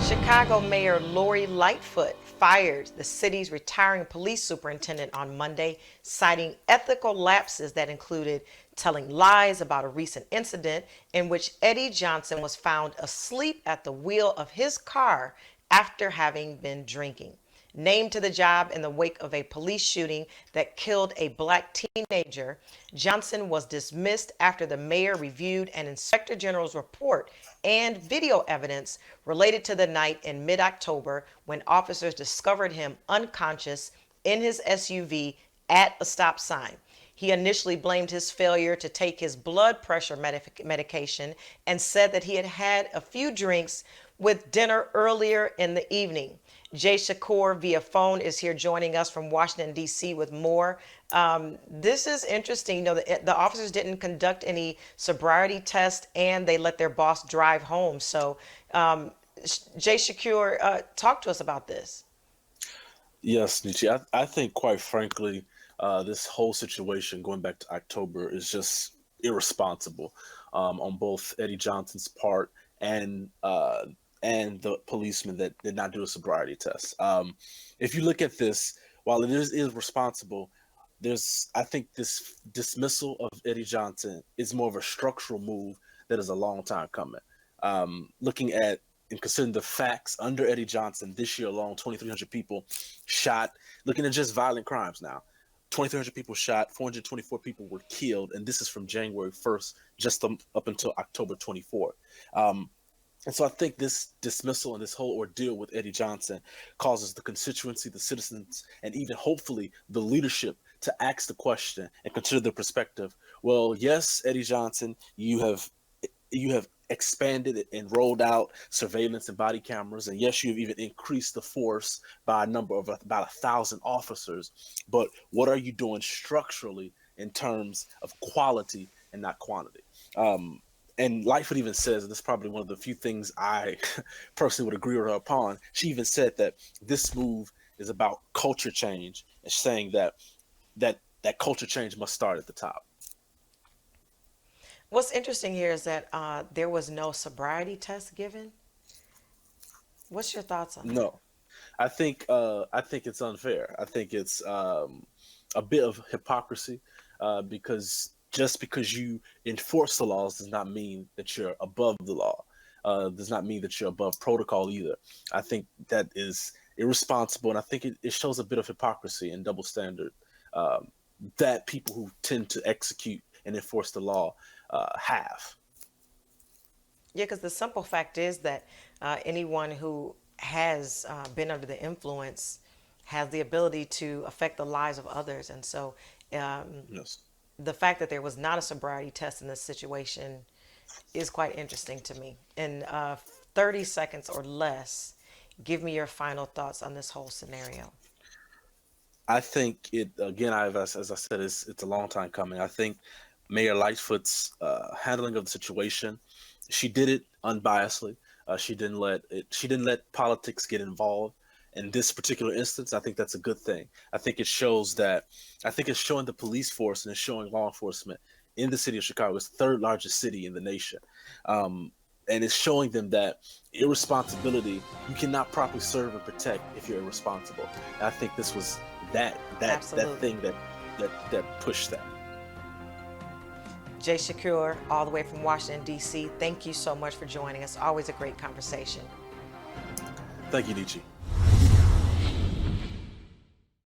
Chicago Mayor Lori Lightfoot fired the city's retiring police superintendent on Monday, citing ethical lapses that included telling lies about a recent incident in which Eddie Johnson was found asleep at the wheel of his car after having been drinking. Named to the job in the wake of a police shooting that killed a black teenager, Johnson was dismissed after the mayor reviewed an inspector general's report and video evidence related to the night in mid-October when officers discovered him unconscious in his SUV at a stop sign. He initially blamed his failure to take his blood pressure medication and said that he had had a few drinks with dinner earlier in the evening. Jay Shakur via phone is here joining us from Washington, D.C. with more. This is interesting. You know, the officers didn't conduct any sobriety test and they let their boss drive home. So, Jay Shakur, talk to us about this. Yes, Nietzsche. I think, quite frankly, this whole situation going back to October is just irresponsible on both Eddie Johnson's part and and the policeman that did not do a sobriety test. If you look at this, while it is responsible, I think this dismissal of Eddie Johnson is more of a structural move that is a long time coming. Looking at and considering the facts under Eddie Johnson this year alone, 2,300 people shot. Looking at just violent crimes now, 2,300 people shot, 424 people were killed, and this is from January 1st just up until October 24th. And so I think this dismissal and this whole ordeal with Eddie Johnson causes the constituency, the citizens, and even hopefully the leadership to ask the question and consider the perspective. Well, yes, Eddie Johnson, you have expanded and rolled out surveillance and body cameras, and yes, you've even increased the force by a number of about 1,000 officers. But what are you doing structurally in terms of quality and not quantity? And Lightfoot even says, and this is probably one of the few things I personally would agree with her upon. She even said that this move is about culture change, and saying that culture change must start at the top. What's interesting here is that there was no sobriety test given. What's your thoughts on that? No, I think it's unfair. I think it's a bit of hypocrisy because just because you enforce the laws does not mean that you're above the law. Does not mean that you're above protocol either. I think that is irresponsible, and I think it shows a bit of hypocrisy and double standard um, that people who tend to execute and enforce the law have. Yeah, because the simple fact is that anyone who has been under the influence has the ability to affect the lives of others. And so Yes. the fact that there was not a sobriety test in this situation is quite interesting to me. In 30 seconds or less, give me your final thoughts on this whole scenario. I think it again. As I said, it's a long time coming. I think Mayor Lightfoot's handling of the situation, she did it unbiasedly. She didn't let politics get involved. In this particular instance, I think that's a good thing. I think it shows that I think it's showing the police force and it's showing law enforcement in the city of Chicago. It's the third largest city in the nation. Um, and it's showing them that irresponsibility, you cannot properly serve and protect if you're irresponsible. And I think this was that Absolutely. thing that pushed that. Jay Shakur, all the way from Washington, D.C., thank you so much for joining us. Always a great conversation. Thank you, Nietzsche.